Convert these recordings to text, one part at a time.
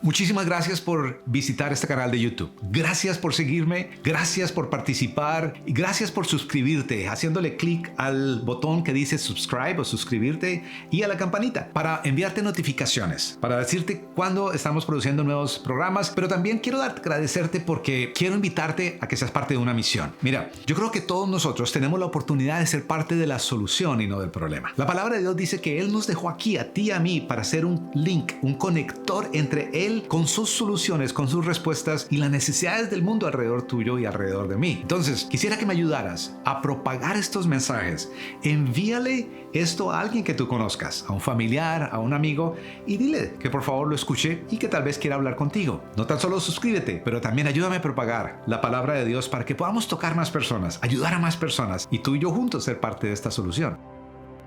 Muchísimas gracias por visitar este canal de YouTube. Gracias por seguirme, gracias por participar y gracias por suscribirte haciéndole clic al botón que dice subscribe o suscribirte y a la campanita para enviarte notificaciones, para decirte cuándo estamos produciendo nuevos programas, pero también quiero agradecerte porque quiero invitarte a que seas parte de una misión. Mira, yo creo que todos nosotros tenemos la oportunidad de ser parte de la solución y no del problema. La palabra de Dios dice que Él nos dejó aquí, a ti y a mí, para ser un link, un conector entre Él con sus soluciones, con sus respuestas y las necesidades del mundo alrededor tuyo y alrededor de mí. Entonces, quisiera que me ayudaras a propagar estos mensajes. Envíale esto a alguien que tú conozcas, a un familiar, a un amigo, y dile que por favor lo escuche y que tal vez quiera hablar contigo. No tan solo suscríbete, pero también ayúdame a propagar la palabra de Dios para que podamos tocar más personas, ayudar a más personas y tú y yo juntos ser parte de esta solución.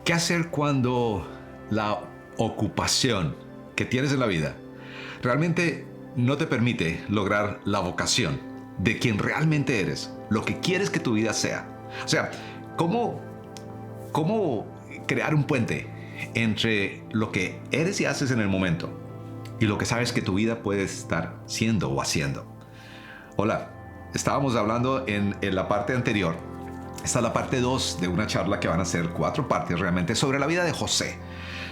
¿Qué hacer cuando la ocupación que tienes en la vida realmente no te permite lograr la vocación de quien realmente eres, lo que quieres que tu vida sea? O sea, ¿cómo crear un puente entre lo que eres y haces en el momento y lo que sabes que tu vida puede estar siendo o haciendo? Hola, estábamos hablando en la parte anterior. Esta es la parte 2 de una charla que van a ser 4 partes realmente sobre la vida de José.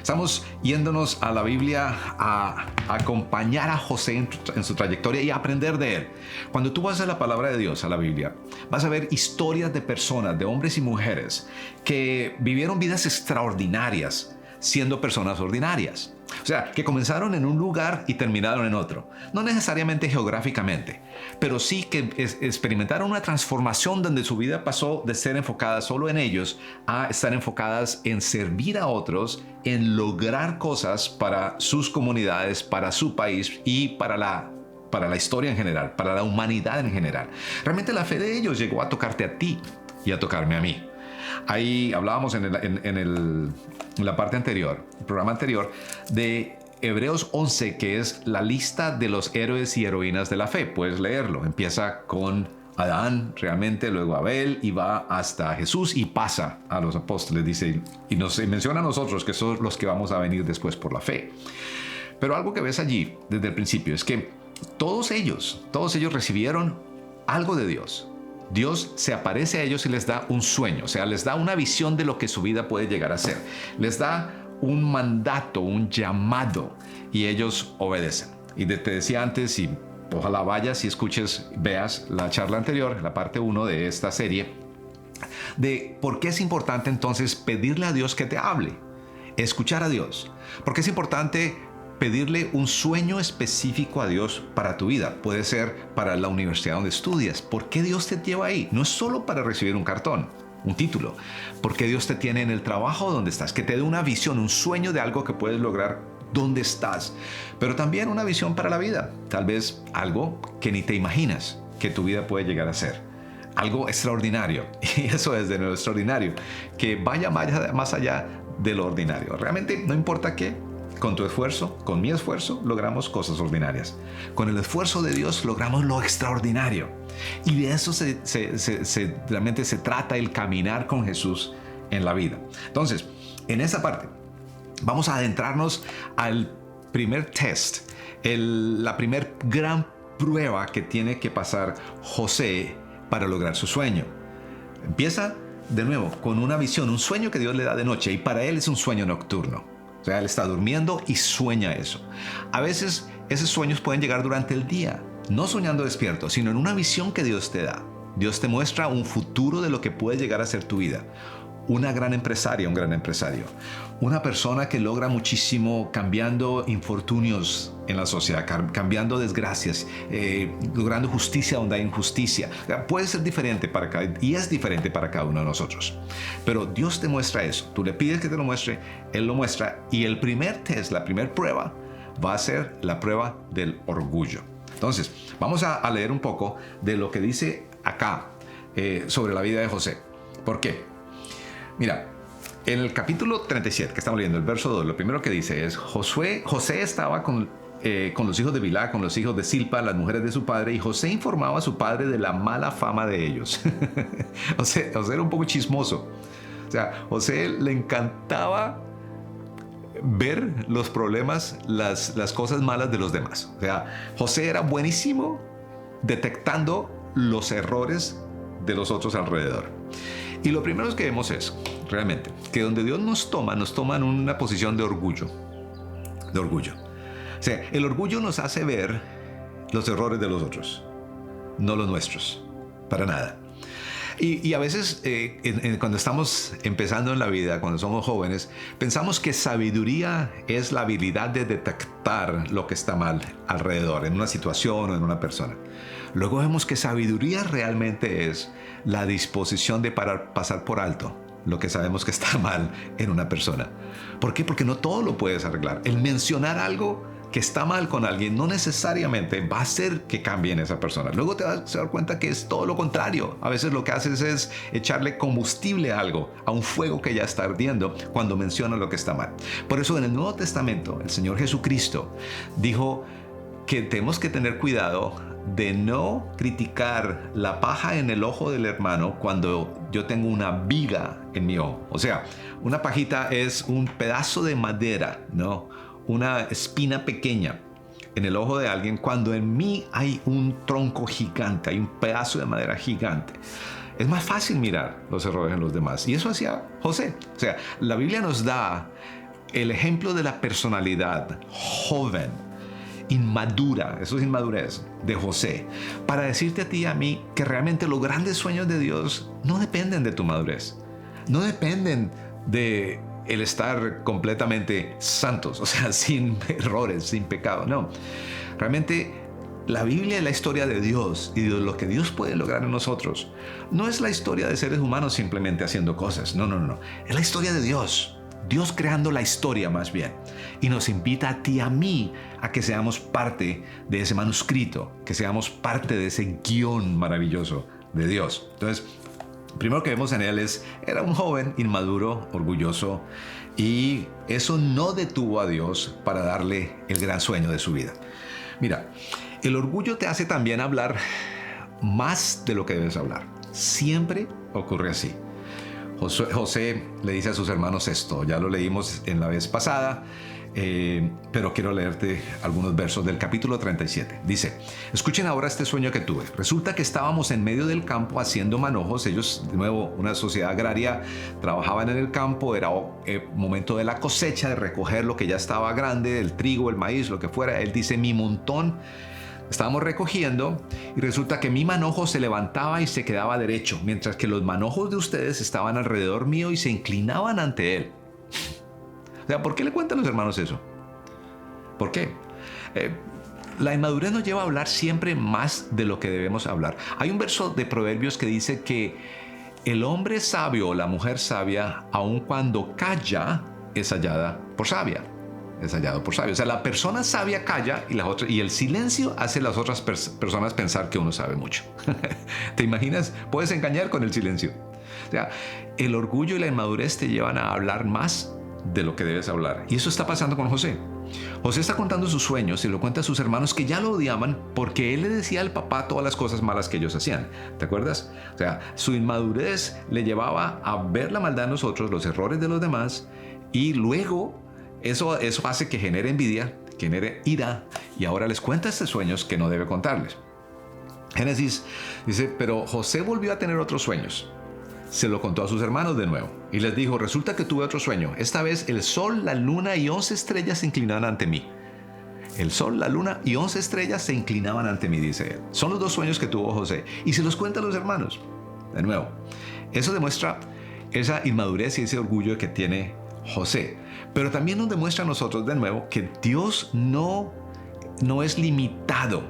Estamos yéndonos a la Biblia a acompañar a José en su trayectoria y a aprender de él. Cuando tú vas a la palabra de Dios, a la Biblia, vas a ver historias de personas, de hombres y mujeres que vivieron vidas extraordinarias siendo personas ordinarias. O sea, que comenzaron en un lugar y terminaron en otro. No necesariamente geográficamente, pero sí que experimentaron una transformación donde su vida pasó de ser enfocada solo en ellos a estar enfocadas en servir a otros, en lograr cosas para sus comunidades, para su país y para la historia en general, para la humanidad en general. Realmente la fe de ellos llegó a tocarte a ti y a tocarme a mí. Ahí hablábamos en la parte anterior, el programa anterior, de Hebreos 11, que es la lista de los héroes y heroínas de la fe. Puedes leerlo. Empieza con Adán, realmente, luego Abel, y va hasta Jesús y pasa a los apóstoles, dice, y nos menciona a nosotros que son los que vamos a venir después por la fe. Pero algo que ves allí desde el principio es que todos ellos recibieron algo de Dios. Dios se aparece a ellos y les da un sueño, o sea, les da una visión de lo que su vida puede llegar a ser. Les da un mandato, un llamado, y ellos obedecen. Y te decía antes, y ojalá vayas y escuches, veas la charla anterior, la parte 1 de esta serie, de por qué es importante entonces pedirle a Dios que te hable, escuchar a Dios. Porque es importante pedirle un sueño específico a Dios para tu vida. Puede ser para la universidad donde estudias. ¿Por qué Dios te lleva ahí? No es solo para recibir un cartón, un título. ¿Por qué Dios te tiene en el trabajo donde estás? Que te dé una visión, un sueño de algo que puedes lograr donde estás. Pero también una visión para la vida. Tal vez algo que ni te imaginas que tu vida puede llegar a ser. Algo extraordinario. Y eso es de lo extraordinario. Que vaya más allá de lo ordinario. Realmente no importa qué. Con tu esfuerzo, con mi esfuerzo, logramos cosas ordinarias. Con el esfuerzo de Dios logramos lo extraordinario. Y de eso realmente se trata el caminar con Jesús en la vida. Entonces, en esa parte, vamos a adentrarnos al primer test, la primer gran prueba que tiene que pasar José para lograr su sueño. Empieza de nuevo con una visión, un sueño que Dios le da de noche, y para él es un sueño nocturno. O sea, él está durmiendo y sueña eso. A veces esos sueños pueden llegar durante el día, no soñando despierto, sino en una visión que Dios te da. Dios te muestra un futuro de lo que puede llegar a ser tu vida. Una gran empresaria, un gran empresario. Una persona que logra muchísimo cambiando infortunios en la sociedad, cambiando desgracias, logrando justicia donde hay injusticia. Puede ser diferente para cada, y es diferente para cada uno de nosotros. Pero Dios te muestra eso. Tú le pides que te lo muestre, Él lo muestra. Y el primer test, la primera prueba, va a ser la prueba del orgullo. Entonces, vamos a leer un poco de lo que dice acá sobre la vida de José. ¿Por qué? Mira, en el capítulo 37 que estamos leyendo, el verso 2, lo primero que dice es: José estaba con los hijos de Bilá, con los hijos de Silpa, las mujeres de su padre, y José informaba a su padre de la mala fama de ellos. José era un poco chismoso. O sea, José le encantaba ver los problemas, las cosas malas de los demás. O sea, José era buenísimo detectando los errores de los otros alrededor. Y lo primero que vemos es, realmente, que donde Dios nos toma en una posición de orgullo. De orgullo. O sea, el orgullo nos hace ver los errores de los otros, no los nuestros, para nada. Y a veces, cuando estamos empezando en la vida, cuando somos jóvenes, pensamos que sabiduría es la habilidad de detectar lo que está mal alrededor, en una situación o en una persona. Luego vemos que sabiduría realmente es la disposición de pasar por alto lo que sabemos que está mal en una persona. ¿Por qué? Porque no todo lo puedes arreglar. El mencionar algo que está mal con alguien no necesariamente va a hacer que cambie en esa persona. Luego te vas a dar cuenta que es todo lo contrario. A veces lo que haces es echarle combustible a algo, a un fuego que ya está ardiendo cuando menciona lo que está mal. Por eso en el Nuevo Testamento el Señor Jesucristo dijo que tenemos que tener cuidado de no criticar la paja en el ojo del hermano cuando yo tengo una viga en mi ojo. O sea, una pajita es un pedazo de madera, ¿no? Una espina pequeña en el ojo de alguien cuando en mí hay un tronco gigante, hay un pedazo de madera gigante. Es más fácil mirar los errores en los demás. Y eso hacía José. O sea, la Biblia nos da el ejemplo de la personalidad joven, inmadura, eso es inmadurez, de José, para decirte a ti y a mí que realmente los grandes sueños de Dios no dependen de tu madurez, no dependen de el estar completamente santos, o sea, sin errores, sin pecado, no. Realmente la Biblia es la historia de Dios y de lo que Dios puede lograr en nosotros. No es la historia de seres humanos simplemente haciendo cosas, no. Es la historia de Dios. Dios creando la historia más bien. Y nos invita a ti y a mí a que seamos parte de ese manuscrito, que seamos parte de ese guión maravilloso de Dios. Entonces, primero que vemos en él era un joven inmaduro, orgulloso, y eso no detuvo a Dios para darle el gran sueño de su vida. Mira, el orgullo te hace también hablar más de lo que debes hablar. Siempre ocurre así. José le dice a sus hermanos esto, ya lo leímos en la vez pasada, pero quiero leerte algunos versos del capítulo 37. Dice, escuchen ahora este sueño que tuve. Resulta que estábamos en medio del campo haciendo manojos. Ellos, de nuevo, una sociedad agraria, trabajaban en el campo, era momento de la cosecha, de recoger lo que ya estaba grande, el trigo, el maíz, lo que fuera. Él dice, mi montón. Estábamos recogiendo y resulta que mi manojo se levantaba y se quedaba derecho, mientras que los manojos de ustedes estaban alrededor mío y se inclinaban ante él. O sea, ¿por qué le cuentan los hermanos eso? ¿Por qué? La inmadurez nos lleva a hablar siempre más de lo que debemos hablar. Hay un verso de Proverbios que dice que el hombre sabio o la mujer sabia, aun cuando calla, es hallada por sabia. Es hallado por sabio. O sea, la persona sabia calla y el silencio hace a las otras personas pensar que uno sabe mucho. ¿Te imaginas? Puedes engañar con el silencio. O sea, el orgullo y la inmadurez te llevan a hablar más de lo que debes hablar. Y eso está pasando con José. José está contando sus sueños y lo cuenta a sus hermanos que ya lo odiaban porque él le decía al papá todas las cosas malas que ellos hacían. ¿Te acuerdas? O sea, su inmadurez le llevaba a ver la maldad en nosotros, los errores de los demás, y luego Eso hace que genere envidia, genere ira, y ahora les cuenta estos sueños que no debe contarles. Génesis dice, pero José volvió a tener otros sueños. Se lo contó a sus hermanos de nuevo y les dijo, resulta que tuve otro sueño. Esta vez el sol, la luna y 11 estrellas se inclinaban ante mí. El sol, la luna y 11 estrellas se inclinaban ante mí, dice él. Son los dos sueños que tuvo José y se los cuenta a los hermanos. De nuevo, eso demuestra esa inmadurez y ese orgullo que tiene José. Pero también nos demuestra a nosotros de nuevo que Dios no es limitado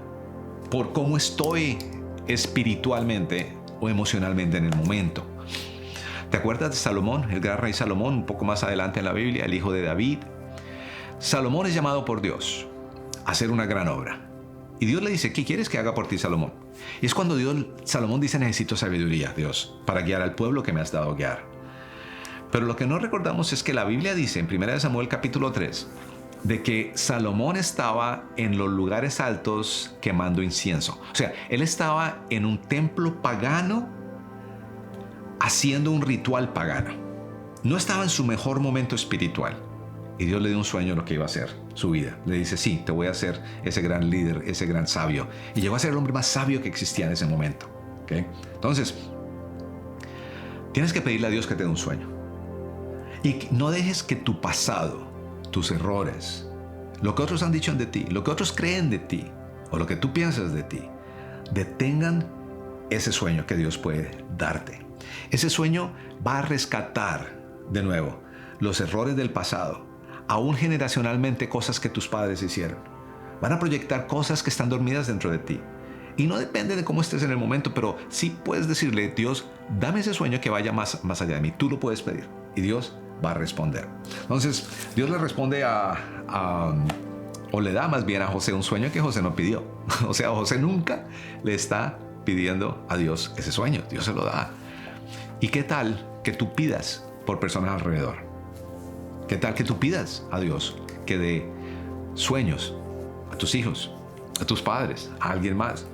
por cómo estoy espiritualmente o emocionalmente en el momento. ¿Te acuerdas de Salomón, el gran rey Salomón, un poco más adelante en la Biblia, el hijo de David? Salomón es llamado por Dios a hacer una gran obra. Y Dios le dice, ¿qué quieres que haga por ti, Salomón? Y es cuando Salomón dice, necesito sabiduría, Dios, para guiar al pueblo que me has dado guiar. Pero lo que no recordamos es que la Biblia dice en 1 Samuel capítulo 3 de que Salomón estaba en los lugares altos quemando incienso. O sea, él estaba en un templo pagano haciendo un ritual pagano. No estaba en su mejor momento espiritual. Y Dios le dio un sueño de lo que iba a ser su vida. Le dice, sí, te voy a hacer ese gran líder, ese gran sabio. Y llegó a ser el hombre más sabio que existía en ese momento. ¿Okay? Entonces, tienes que pedirle a Dios que te dé un sueño. Y no dejes que tu pasado, tus errores, lo que otros han dicho de ti, lo que otros creen de ti, o lo que tú piensas de ti, detengan ese sueño que Dios puede darte. Ese sueño va a rescatar de nuevo los errores del pasado, aún generacionalmente cosas que tus padres hicieron. Van a proyectar cosas que están dormidas dentro de ti. Y no depende de cómo estés en el momento, pero sí puedes decirle, Dios, dame ese sueño que vaya más allá de mí. Tú lo puedes pedir y Dios va a responder. Entonces, Dios le responde o le da más bien a José un sueño que José no pidió. O sea, José nunca le está pidiendo a Dios ese sueño. Dios se lo da. ¿Y qué tal que tú pidas por personas alrededor? ¿Qué tal que tú pidas a Dios que dé sueños a tus hijos, a tus padres, a alguien más?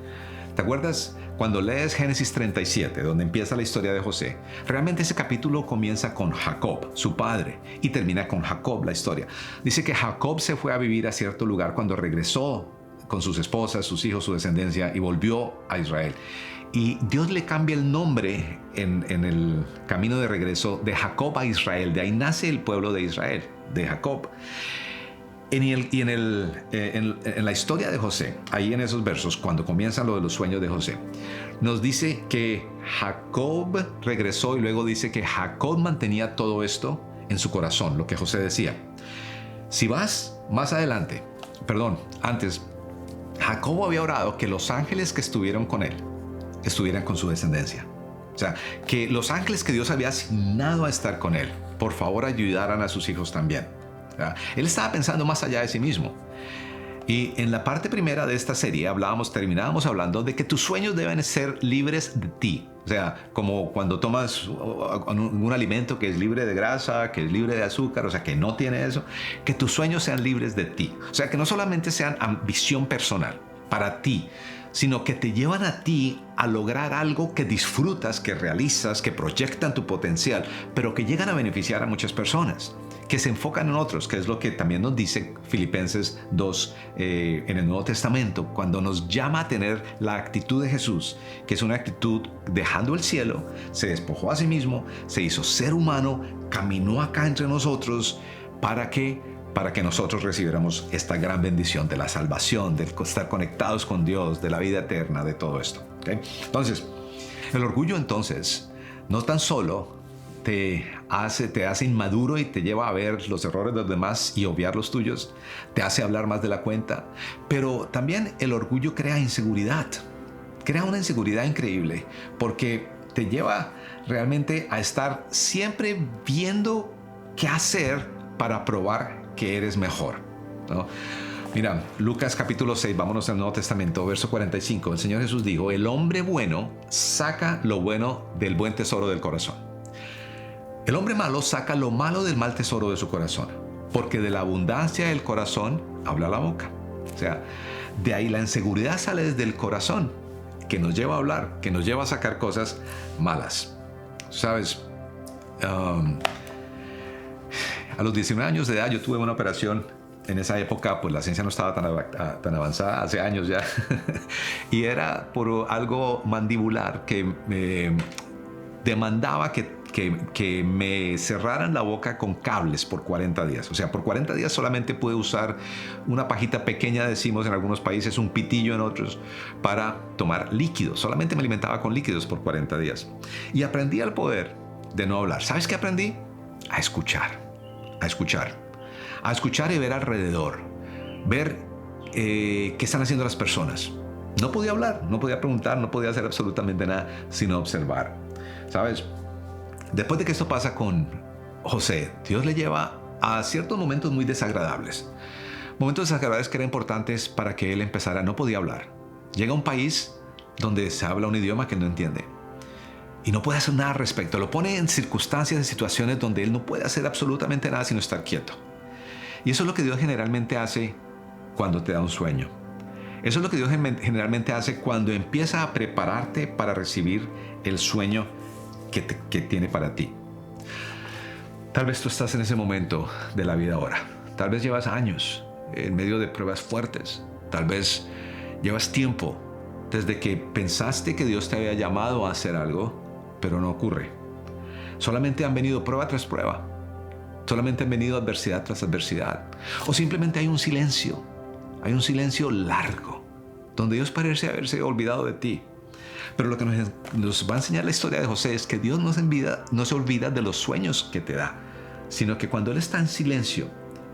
¿Te acuerdas cuando lees Génesis 37, donde empieza la historia de José? Realmente ese capítulo comienza con Jacob, su padre, y termina con Jacob la historia. Dice que Jacob se fue a vivir a cierto lugar cuando regresó con sus esposas, sus hijos, su descendencia, y volvió a Israel. Y Dios le cambia el nombre en el camino de regreso de Jacob a Israel. De ahí nace el pueblo de Israel, de Jacob. En la historia de José, ahí en esos versos, cuando comienzan lo de los sueños de José, nos dice que Jacob regresó y luego dice que Jacob mantenía todo esto en su corazón, lo que José decía. Si vas más adelante, antes, Jacob había orado que los ángeles que estuvieron con él estuvieran con su descendencia. O sea, que los ángeles que Dios había asignado a estar con él, por favor ayudaran a sus hijos también. O sea, él estaba pensando más allá de sí mismo. Y en la parte primera de esta serie terminábamos hablando de que tus sueños deben ser libres de ti. O sea, como cuando tomas un alimento que es libre de grasa, que es libre de azúcar, o sea, que no tiene eso, que tus sueños sean libres de ti. O sea, que no solamente sean ambición personal para ti, sino que te llevan a ti a lograr algo que disfrutas, que realizas, que proyectan tu potencial, pero que llegan a beneficiar a muchas personas, que se enfocan en otros, que es lo que también nos dice Filipenses 2 en el Nuevo Testamento, cuando nos llama a tener la actitud de Jesús, que es una actitud dejando el cielo, se despojó a sí mismo, se hizo ser humano, caminó acá entre nosotros para que nosotros recibiéramos esta gran bendición de la salvación, de estar conectados con Dios, de la vida eterna, de todo esto. ¿Okay? Entonces, el orgullo entonces no tan solo te hace inmaduro y te lleva a ver los errores de los demás y obviar los tuyos, te hace hablar más de la cuenta, pero también el orgullo crea inseguridad, crea una inseguridad increíble, porque te lleva realmente a estar siempre viendo qué hacer para probar que eres mejor, ¿no? Mira, Lucas capítulo 6, vámonos al Nuevo Testamento, verso 45. El Señor Jesús dijo, el hombre bueno saca lo bueno del buen tesoro del corazón. El hombre malo saca lo malo del mal tesoro de su corazón, porque de la abundancia del corazón habla la boca. O sea, de ahí la inseguridad sale desde el corazón, que nos lleva a hablar, que nos lleva a sacar cosas malas. ¿Sabes? A los 19 años de edad yo tuve una operación. En esa época pues la ciencia no estaba tan avanzada, hace años ya. Y era por algo mandibular que me demandaba que me cerraran la boca con cables por 40 días. O sea, por 40 días solamente pude usar una pajita pequeña, decimos en algunos países, un pitillo en otros, para tomar líquidos. Solamente me alimentaba con líquidos por 40 días. Y aprendí el poder de no hablar. ¿Sabes qué aprendí? A escuchar. A escuchar y ver alrededor, ver qué están haciendo las personas. No podía hablar, no podía preguntar, no podía hacer absolutamente nada sino observar. ¿Sabes? Después de que esto pasa con José, Dios le lleva a ciertos momentos muy desagradables. Momentos desagradables que eran importantes para que él empezara. No podía hablar. Llega a un país donde se habla un idioma que él no entiende. Y no puede hacer nada al respecto. Lo pone en circunstancias, en situaciones donde él no puede hacer absolutamente nada sino estar quieto. Y eso es lo que Dios generalmente hace cuando te da un sueño. Eso es lo que Dios generalmente hace cuando empieza a prepararte para recibir el sueño que tiene para ti. Tal vez tú estás en ese momento de la vida ahora. Tal vez llevas años en medio de pruebas fuertes. Tal vez llevas tiempo desde que pensaste que Dios te había llamado a hacer algo, pero no ocurre. Solamente han venido prueba tras prueba. Solamente han venido adversidad tras adversidad. O simplemente hay un silencio. Hay un silencio largo, donde Dios parece haberse olvidado de ti. Pero lo que nos va a enseñar la historia de José es que Dios no se olvida de los sueños que te da, sino que cuando Él está en silencio,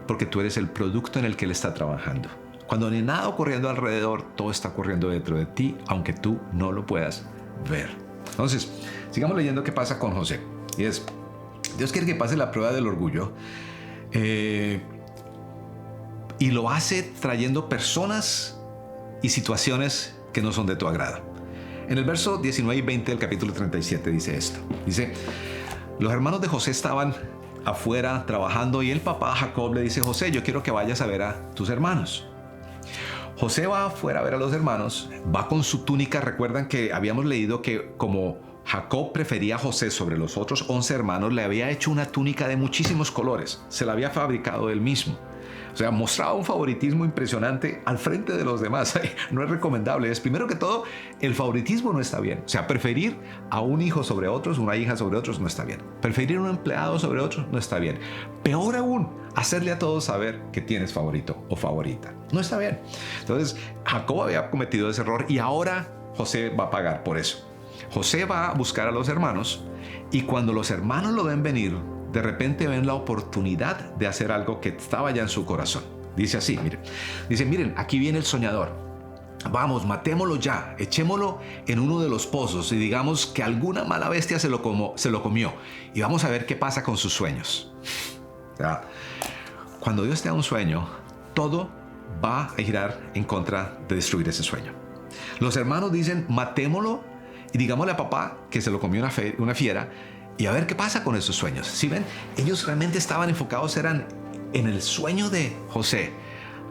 porque tú eres el producto en el que Él está trabajando. Cuando no hay nada ocurriendo alrededor, todo está ocurriendo dentro de ti, aunque tú no lo puedas ver. Entonces, sigamos leyendo qué pasa con José. Y es, Dios quiere que pase la prueba del orgullo, y lo hace trayendo personas y situaciones que no son de tu agrado. En el verso 19 y 20 del capítulo 37 dice esto. Dice, los hermanos de José estaban afuera trabajando y el papá Jacob le dice, José, yo quiero que vayas a ver a tus hermanos. José va afuera a ver a los hermanos, va con su túnica. Recuerdan que habíamos leído que como Jacob prefería a José sobre los otros 11 hermanos, le había hecho una túnica de muchísimos colores. Se la había fabricado él mismo. O sea, mostraba un favoritismo impresionante al frente de los demás. No es recomendable. Es primero que todo, el favoritismo no está bien. O sea, preferir a un hijo sobre otros, una hija sobre otros, no está bien. Preferir a un empleado sobre otros, no está bien. Peor aún, hacerle a todos saber que tienes favorito o favorita. No está bien. Entonces, Jacob había cometido ese error y ahora José va a pagar por eso. José va a buscar a los hermanos y cuando los hermanos lo ven venir, de repente ven la oportunidad de hacer algo que estaba ya en su corazón. Dice así, miren. Dice, miren, aquí viene el soñador. Vamos, matémoslo ya, echémoslo en uno de los pozos y digamos que alguna mala bestia se lo comió y vamos a ver qué pasa con sus sueños. O sea, cuando Dios te da un sueño, todo va a girar en contra de destruir ese sueño. Los hermanos dicen, matémoslo y digámosle a papá que se lo comió una fiera y a ver qué pasa con esos sueños. ¿Sí ven? Ellos realmente estaban enfocados, eran en el sueño de José.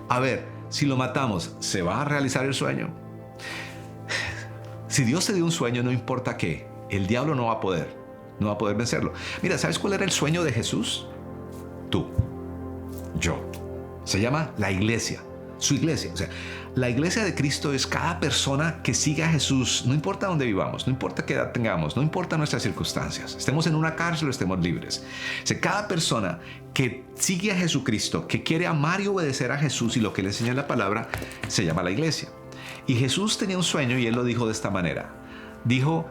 A ver, si lo matamos, ¿se va a realizar el sueño? Si Dios te dio un sueño, no importa qué, el diablo no va a poder vencerlo. Mira, ¿sabes cuál era el sueño de Jesús? Tú, yo. Se llama la iglesia, su iglesia. O sea, la iglesia de Cristo es cada persona que sigue a Jesús, no importa dónde vivamos, no importa qué edad tengamos, no importa nuestras circunstancias, estemos en una cárcel o estemos libres. O sea, cada persona que sigue a Jesucristo, que quiere amar y obedecer a Jesús y lo que le enseña la palabra, se llama la iglesia. Y Jesús tenía un sueño y él lo dijo de esta manera. Dijo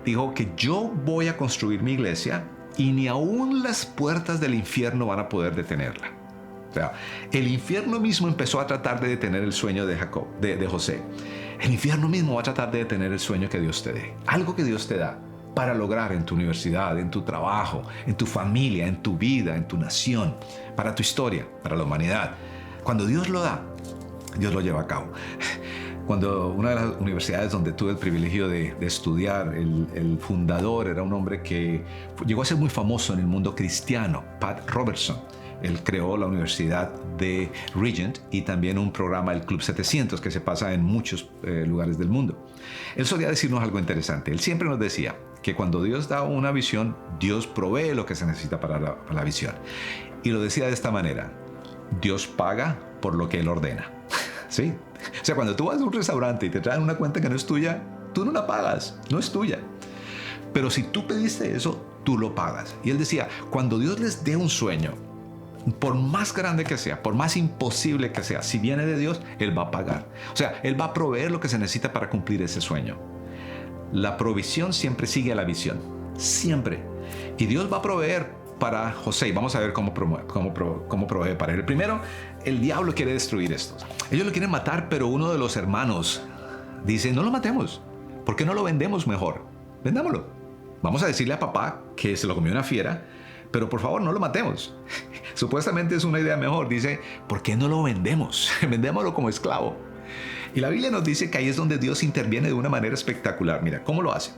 que yo voy a construir mi iglesia y ni aún las puertas del infierno van a poder detenerla. O sea, el infierno mismo empezó a tratar de detener el sueño de José. El infierno mismo va a tratar de detener el sueño que Dios te dé. Algo que Dios te da para lograr en tu universidad, en tu trabajo, en tu familia, en tu vida, en tu nación, para tu historia, para la humanidad. Cuando Dios lo da, Dios lo lleva a cabo. Cuando una de las universidades donde tuve el privilegio de estudiar, el fundador era un hombre que llegó a ser muy famoso en el mundo cristiano, Pat Robertson. Él creó la Universidad de Regent y también un programa, el Club 700, que se pasa en muchos lugares del mundo. Él solía decirnos algo interesante. Él siempre nos decía que cuando Dios da una visión, Dios provee lo que se necesita para la visión. Y lo decía de esta manera: Dios paga por lo que Él ordena. ¿Sí? O sea, cuando tú vas a un restaurante y te traen una cuenta que no es tuya, tú no la pagas, no es tuya. Pero si tú pediste eso, tú lo pagas. Y él decía, cuando Dios les dé un sueño, por más grande que sea, por más imposible que sea, si viene de Dios, Él va a pagar. O sea, Él va a proveer lo que se necesita para cumplir ese sueño. La provisión siempre sigue a la visión. Siempre. Y Dios va a proveer para José. Y vamos a ver cómo provee para él. Primero, el diablo quiere destruir estos. Ellos lo quieren matar, pero uno de los hermanos dice, no lo matemos. ¿Por qué no lo vendemos mejor? Vendámoslo. Vamos a decirle a papá que se lo comió una fiera, pero por favor no lo matemos. Supuestamente es una idea mejor. Dice, ¿por qué no lo vendemos? Vendémoslo como esclavo. Y la Biblia nos dice que ahí es donde Dios interviene de una manera espectacular. Mira, ¿cómo lo hace?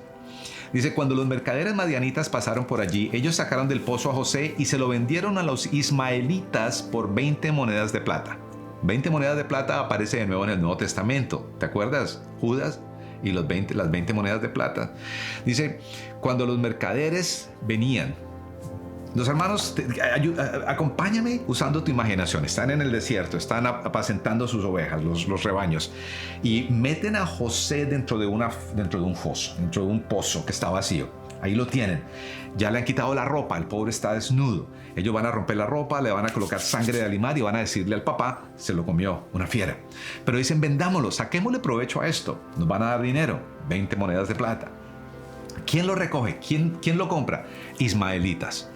Dice, cuando los mercaderes madianitas pasaron por allí, ellos sacaron del pozo a José y se lo vendieron a los ismaelitas por 20 monedas de plata. 20 monedas de plata aparece de nuevo en el Nuevo Testamento. ¿Te acuerdas? Judas y las 20 monedas de plata. Dice, cuando los mercaderes venían, Los hermanos, acompáñame usando tu imaginación. Están en el desierto, están apacentando sus ovejas, los rebaños, y meten a José dentro de un foso, dentro de un pozo que está vacío. Ahí lo tienen. Ya le han quitado la ropa, el pobre está desnudo. Ellos van a romper la ropa, le van a colocar sangre de animal y van a decirle al papá, se lo comió una fiera. Pero dicen, vendámoslo, saquémosle provecho a esto. Nos van a dar dinero, 20 monedas de plata. ¿Quién lo recoge? ¿Quién lo compra? Ismaelitas.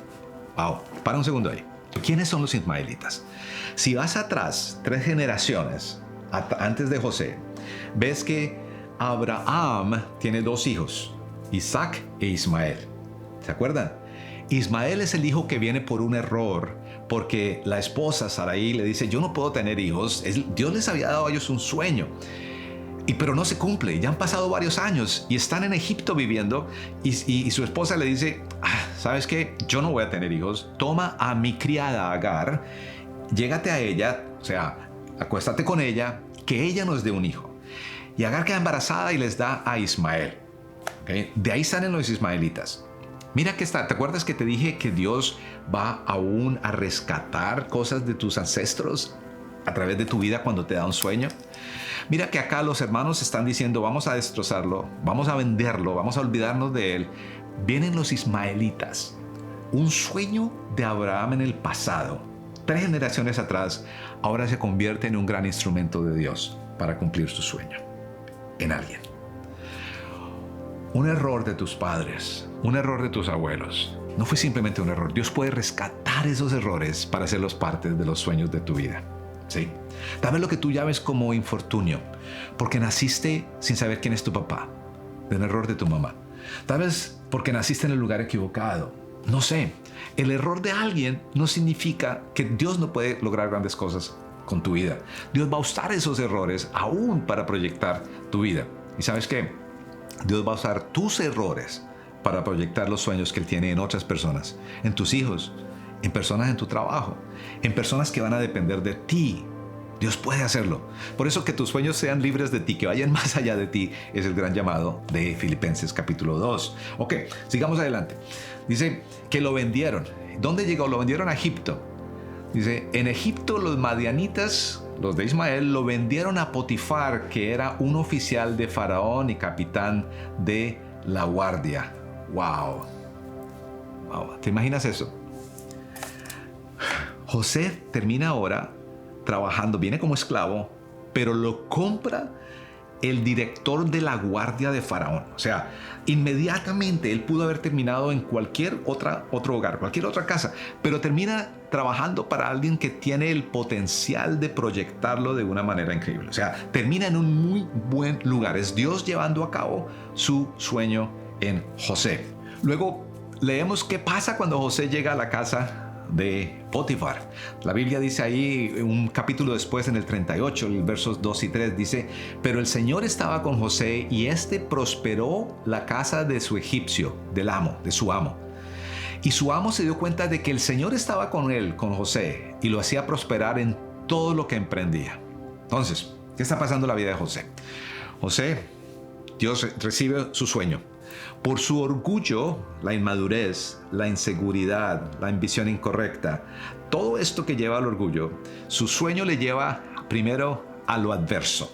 Wow, para un segundo ahí. ¿Quiénes son los ismaelitas? Si vas atrás, 3 generaciones antes de José, ves que Abraham tiene 2 hijos, Isaac e Ismael. ¿Se acuerdan? Ismael es el hijo que viene por un error, porque la esposa Sarai le dice, yo no puedo tener hijos. Dios les había dado a ellos un sueño, pero no se cumple. Ya han pasado varios años y están en Egipto viviendo y su esposa le dice, ¿sabes qué? Yo no voy a tener hijos. Toma a mi criada Agar, llégate a ella, o sea, acuéstate con ella, que ella nos dé un hijo. Y Agar queda embarazada y les da a Ismael. ¿Okay? De ahí salen los ismaelitas. Mira que está, ¿te acuerdas que te dije que Dios va aún a rescatar cosas de tus ancestros a través de tu vida cuando te da un sueño? Mira que acá los hermanos están diciendo, vamos a destrozarlo, vamos a venderlo, vamos a olvidarnos de él. Vienen los ismaelitas. Un sueño de Abraham en el pasado, 3 generaciones atrás, ahora se convierte en un gran instrumento de Dios para cumplir su sueño en alguien. Un error de tus padres, un error de tus abuelos, no fue simplemente un error. Dios puede rescatar esos errores para hacerlos parte de los sueños de tu vida. ¿Sí? Tal vez lo que tú llames como infortunio, porque naciste sin saber quién es tu papá, de un error de tu mamá. Tal vez porque naciste en el lugar equivocado. No sé. El error de alguien no significa que Dios no puede lograr grandes cosas con tu vida. Dios va a usar esos errores aún para proyectar tu vida. ¿Y sabes qué? Dios va a usar tus errores para proyectar los sueños que Él tiene en otras personas, en tus hijos, en personas en tu trabajo, en personas que van a depender de ti. Dios puede hacerlo. Por eso que tus sueños sean libres de ti, que vayan más allá de ti, es el gran llamado de Filipenses capítulo 2. Ok, sigamos adelante. Dice que lo vendieron. ¿Dónde llegó? Lo vendieron a Egipto. Dice, en Egipto los madianitas, los de Ismael, lo vendieron a Potifar, que era un oficial de Faraón y capitán de la guardia. Wow. ¿Te imaginas eso? José termina ahora trabajando, viene como esclavo, pero lo compra el director de la guardia de Faraón. O sea, inmediatamente él pudo haber terminado en cualquier otro hogar, cualquier otra casa, pero termina trabajando para alguien que tiene el potencial de proyectarlo de una manera increíble. O sea, termina en un muy buen lugar. Es Dios llevando a cabo su sueño en José. Luego leemos qué pasa cuando José llega a la casa de Potifar. La Biblia dice ahí, un capítulo después, en el 38, el versos 2 y 3, dice, pero el Señor estaba con José y éste prosperó la casa de su egipcio, de su amo. Y su amo se dio cuenta de que el Señor estaba con él, con José, y lo hacía prosperar en todo lo que emprendía. Entonces, ¿qué está pasando en la vida de José? José, Dios recibe su sueño. Por su orgullo, la inmadurez, la inseguridad, la ambición incorrecta, todo esto que lleva al orgullo, su sueño le lleva primero a lo adverso,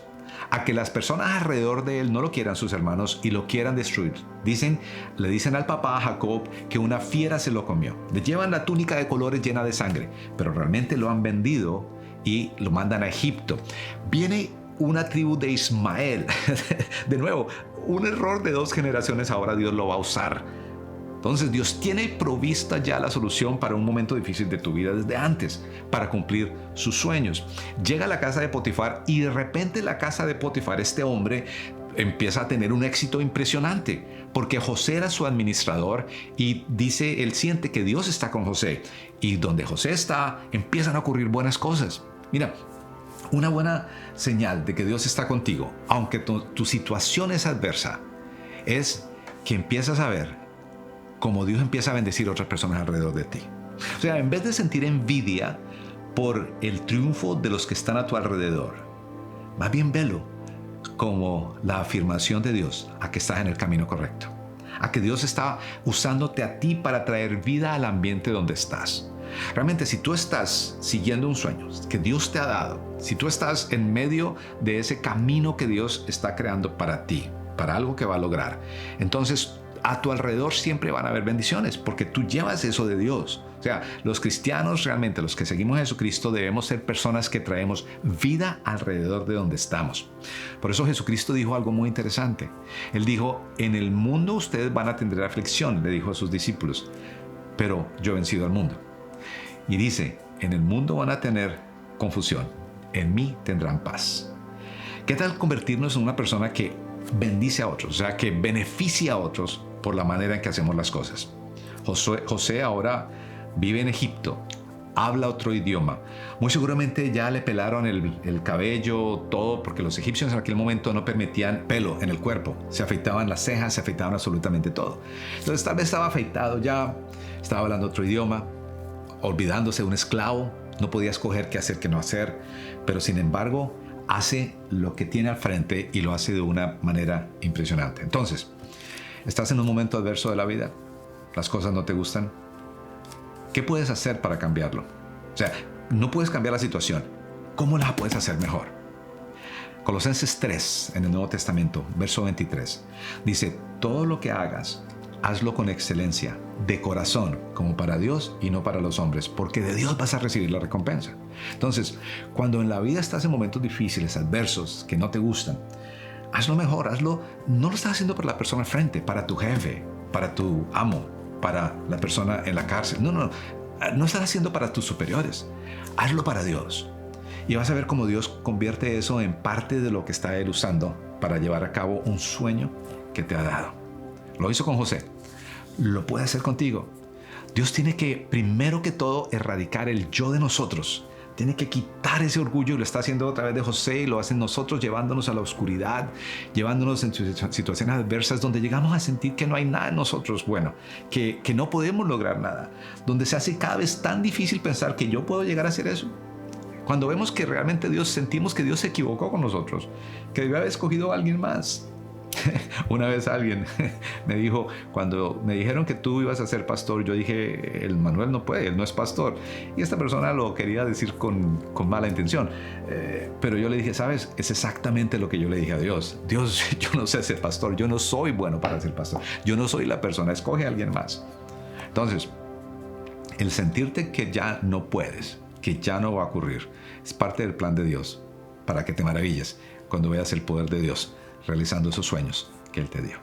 a que las personas alrededor de él no lo quieran, sus hermanos, y lo quieran destruir. Le dicen al papá, a Jacob, que una fiera se lo comió. Le llevan la túnica de colores llena de sangre, pero realmente lo han vendido y lo mandan a Egipto. Viene una tribu de Ismael. De nuevo, un error de 2 generaciones, ahora Dios lo va a usar. Entonces Dios tiene provista ya la solución para un momento difícil de tu vida desde antes, para cumplir sus sueños. Llega a la casa de Potifar y de repente la casa de Potifar, este hombre, empieza a tener un éxito impresionante, porque José era su administrador y dice, él siente que Dios está con José, y donde José está, empiezan a ocurrir buenas cosas. Mira, una buena señal de que Dios está contigo, aunque tu situación es adversa, es que empiezas a ver cómo Dios empieza a bendecir a otras personas alrededor de ti. O sea, en vez de sentir envidia por el triunfo de los que están a tu alrededor, más bien velo como la afirmación de Dios a que estás en el camino correcto, a que Dios está usándote a ti para traer vida al ambiente donde estás. Realmente, si tú estás siguiendo un sueño que Dios te ha dado, si tú estás en medio de ese camino que Dios está creando para ti, para algo que va a lograr, entonces a tu alrededor siempre van a haber bendiciones porque tú llevas eso de Dios. O sea, los cristianos realmente, los que seguimos a Jesucristo, debemos ser personas que traemos vida alrededor de donde estamos. Por eso Jesucristo dijo algo muy interesante. Él dijo, en el mundo ustedes van a tener aflicción, le dijo a sus discípulos, pero yo he vencido al mundo. Y dice, en el mundo van a tener confusión, en mí tendrán paz. ¿Qué tal convertirnos en una persona que bendice a otros, o sea, que beneficia a otros por la manera en que hacemos las cosas? José ahora vive en Egipto, habla otro idioma. Muy seguramente ya le pelaron el cabello, todo, porque los egipcios en aquel momento no permitían pelo en el cuerpo. Se afeitaban las cejas, se afeitaban absolutamente todo. Entonces tal vez estaba afeitado ya, estaba hablando otro idioma, olvidándose de un esclavo, no podía escoger qué hacer, qué no hacer, pero sin embargo hace lo que tiene al frente y lo hace de una manera impresionante. Entonces, ¿estás en un momento adverso de la vida? ¿Las cosas no te gustan? ¿Qué puedes hacer para cambiarlo? O sea, no puedes cambiar la situación. ¿Cómo la puedes hacer mejor? Colosenses 3, en el Nuevo Testamento, verso 23, dice, todo lo que hagas, hazlo con excelencia, de corazón, como para Dios y no para los hombres, porque de Dios vas a recibir la recompensa. Entonces, cuando en la vida estás en momentos difíciles, adversos, que no te gustan, hazlo mejor, hazlo, no lo estás haciendo para la persona al frente, para tu jefe, para tu amo, para la persona en la cárcel. No estás haciendo para tus superiores, hazlo para Dios. Y vas a ver cómo Dios convierte eso en parte de lo que está Él usando para llevar a cabo un sueño que te ha dado. Lo hizo con José. Lo puede hacer contigo. Dios tiene que, primero que todo, erradicar el yo de nosotros. Tiene que quitar ese orgullo y lo está haciendo a través de José y lo hacen nosotros, llevándonos a la oscuridad, llevándonos en situaciones adversas donde llegamos a sentir que no hay nada en nosotros bueno, que no podemos lograr nada, donde se hace cada vez tan difícil pensar que yo puedo llegar a hacer eso. Cuando vemos que realmente sentimos que Dios se equivocó con nosotros, que debió haber escogido a alguien más. Una vez alguien me dijo, cuando me dijeron que tú ibas a ser pastor, yo dije, el Manuel no puede, él no es pastor. Y esta persona lo quería decir con mala intención. Pero yo le dije, ¿sabes? Es exactamente lo que yo le dije a Dios. Dios, yo no sé ser pastor, yo no soy bueno para ser pastor. Yo no soy la persona, escoge a alguien más. Entonces, el sentirte que ya no puedes, que ya no va a ocurrir, es parte del plan de Dios para que te maravilles cuando veas el poder de Dios realizando esos sueños que Él te dio.